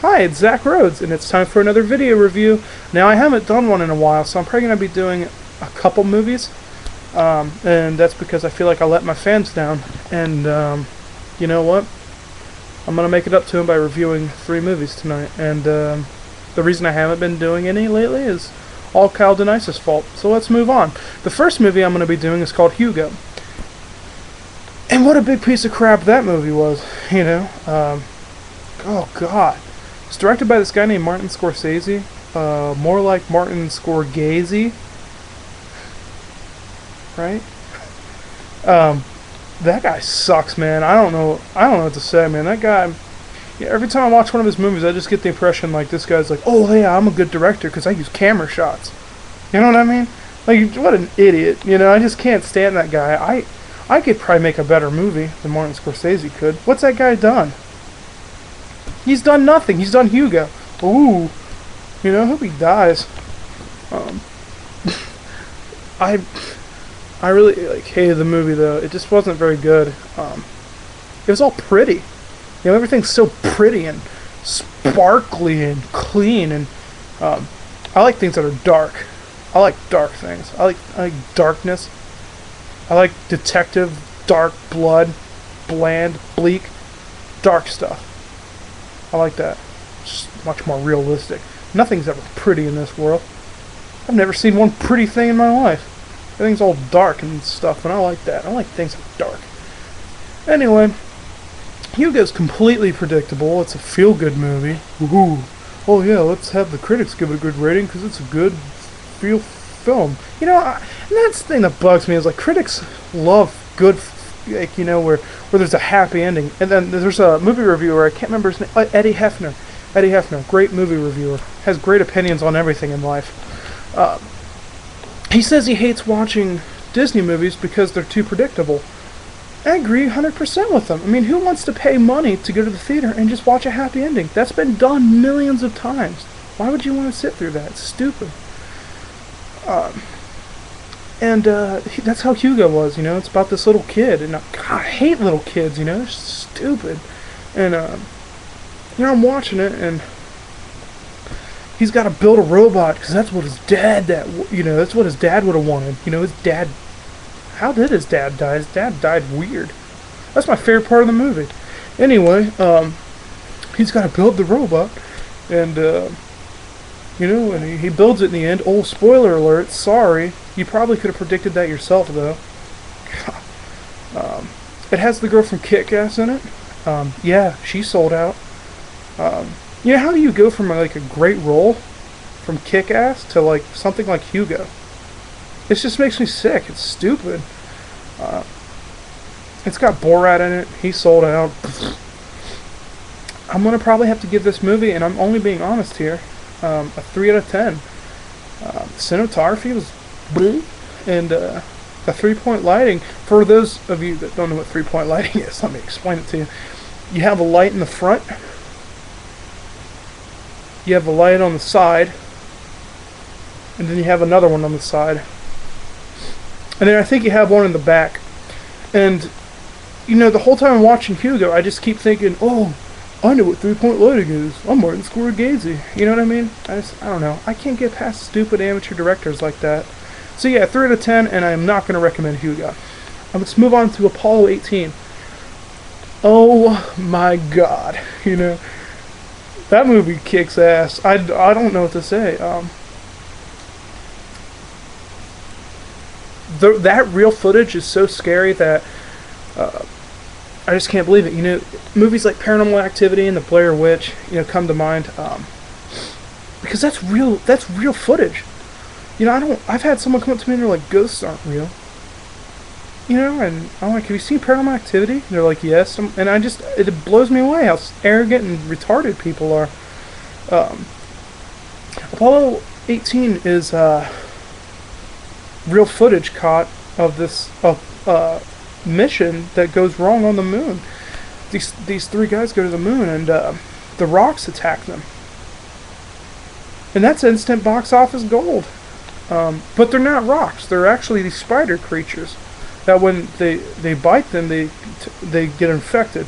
Hi, it's Zach Rhodes, and it's time for another video review. Now, I haven't done one in a while, so I'm probably going to be doing a couple movies, and that's because I feel like I let my fans down, and you know what? I'm going to make it up to them by reviewing 3 movies tonight, and the reason I haven't been doing any lately is all Kyle Denise's fault, so let's move on. The first movie I'm going to be doing is called Hugo, and what a big piece of crap that movie was, you know? Oh, God. It's directed by this guy named Martin Scorsese. More like Martin Scorsese. Right? That guy sucks, man. I don't know what to say, man. That guy, yeah, every time I watch one of his movies, I just get the impression like this guy's like, oh yeah, I'm a good director because I use camera shots. You know what I mean? Like, what an idiot. You know, I just can't stand that guy. I could probably make a better movie than Martin Scorsese could. What's that guy done? He's done nothing. He's done Hugo. Ooh. You know, I hope he dies. I really hated the movie though. It just wasn't very good. It was all pretty. You know, everything's so pretty and sparkly and clean, and I like things that are dark. I like dark things. I like darkness. I like detective, dark blood, bland, bleak, dark stuff. I like that. It's much more realistic. Nothing's ever pretty in this world. I've never seen one pretty thing in my life. Everything's all dark and stuff, and I like that. I like things that are dark. Anyway, Hugo's completely predictable. It's a feel-good movie. Ooh. Oh yeah, let's have the critics give it a good rating because it's a good feel film. You know, and that's the thing that bugs me is like critics love good, like, you know, where there's a happy ending. And then there's a movie reviewer, I can't remember his name, Eddie Hefner. Eddie Hefner, great movie reviewer, has great opinions on everything in life. He says he hates watching Disney movies because they're too predictable. I agree 100% with him. I mean, who wants to pay money to go to the theater and just watch a happy ending? That's been done millions of times. Why would you want to sit through that? It's stupid. That's how Hugo was, you know. It's about this little kid, and God, I hate little kids, you know. They're stupid. And you know, I'm watching it, and he's got to build a robot because that's what his dad that's what his dad would have wanted. You know, his dad. How did his dad die? His dad died weird. That's my favorite part of the movie. Anyway, he's got to build the robot, and you know, and he builds it in the end. Oh, spoiler alert! Sorry, you probably could have predicted that yourself, though. It has the girl from Kick-Ass in it. Yeah, she sold out. You know, how do you go from like a great role from Kick-Ass to like something like Hugo? It just makes me sick. It's stupid. It's got Borat in it. He sold out. I'm gonna probably have to give this movie, and I'm only being honest here, a 3 out of 10. Cinematography was bleh, and the 3-point lighting. For those of you that don't know what 3-point lighting is, let me explain it to you. You have a light in the front. You have a light on the side, and then you have another one on the side, and then I think you have one in the back. And you know, the whole time I'm watching Hugo, I just keep thinking, oh, I know what 3-point lighting is. I'm Martin Scorsese. You know what I mean? I don't know. I can't get past stupid amateur directors like that. So yeah, 3 out of 10, and I'm not going to recommend Hugo. Let's move on to Apollo 18. Oh my God, you know, that movie kicks ass. I don't know what to say. That real footage is so scary that I just can't believe it. You know, movies like Paranormal Activity and The Blair Witch, you know, come to mind because that's real footage. You know, I've had someone come up to me and they're like, ghosts aren't real. You know, and I'm like, have you seen Paranormal Activity? And they're like, yes. And it blows me away how arrogant and retarded people are. Apollo 18 is real footage caught of this mission that goes wrong on the moon. These 3 guys go to the moon, and the rocks attack them. And that's instant box office gold. But they're not rocks. They're actually these spider creatures that when they bite them, they get infected,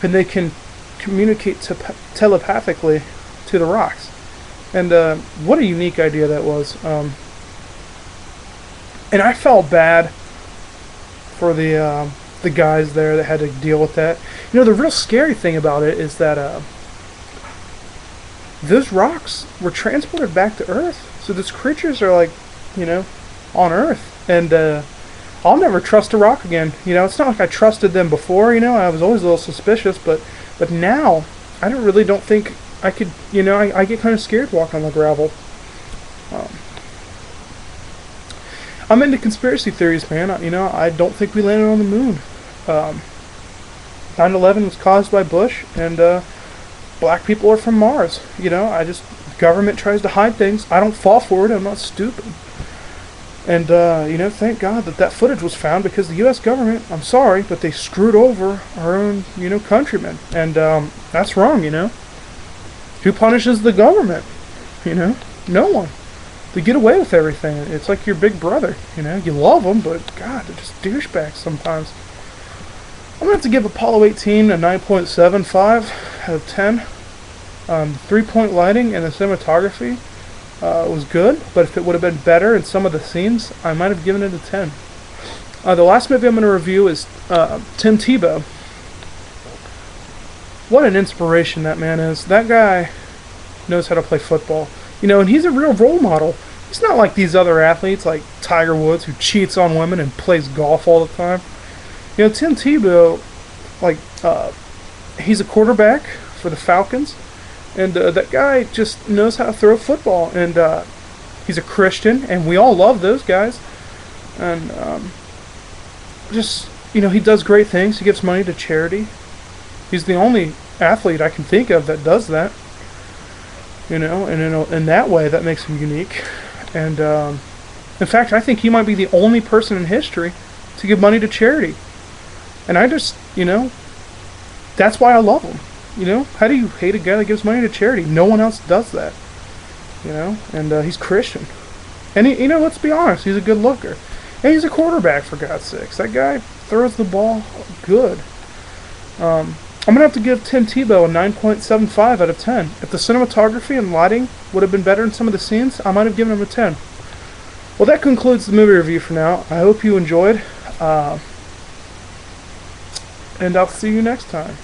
and they can communicate telepathically to the rocks. And what a unique idea that was. And I felt bad for the guys there that had to deal with that. You know, the real scary thing about it is that those rocks were transported back to Earth. So those creatures are like, you know, on Earth. And I'll never trust a rock again. You know, it's not like I trusted them before, you know. I was always a little suspicious, but now I don't think I could, you know, I get kind of scared walking on the gravel. I'm into conspiracy theories, man. You know, I don't think we landed on the moon. 9/11 was caused by Bush, and black people are from Mars. You know, government tries to hide things. I don't fall for it. I'm not stupid. And, you know, thank God that footage was found, because the U.S. government, I'm sorry, but they screwed over our own, you know, countrymen. And that's wrong, you know. Who punishes the government? You know, no one. They get away with everything. It's like your big brother, you know. You love them, but God, they're just douchebags sometimes. I'm going to have to give Apollo 18 a 9.75 out of 10. 3-point lighting and the cinematography was good, but if it would have been better in some of the scenes, I might have given it a 10. The last movie I'm going to review is Tim Tebow. What an inspiration that man is. That guy knows how to play football. You know, and he's a real role model. He's not like these other athletes like Tiger Woods, who cheats on women and plays golf all the time. You know, Tim Tebow, like, he's a quarterback for the Falcons, and that guy just knows how to throw football, and he's a Christian, and we all love those guys. And just, you know, he does great things. He gives money to charity. He's the only athlete I can think of that does that. You know, and in that way, that makes him unique. And in fact, I think he might be the only person in history to give money to charity. And I just, you know, that's why I love him. You know, how do you hate a guy that gives money to charity? No one else does that. You know, and he's Christian. And, you know, let's be honest, he's a good looker. And he's a quarterback, for God's sakes. That guy throws the ball good. I'm going to have to give Tim Tebow a 9.75 out of 10. If the cinematography and lighting would have been better in some of the scenes, I might have given him a 10. Well, that concludes the movie review for now. I hope you enjoyed. And I'll see you next time.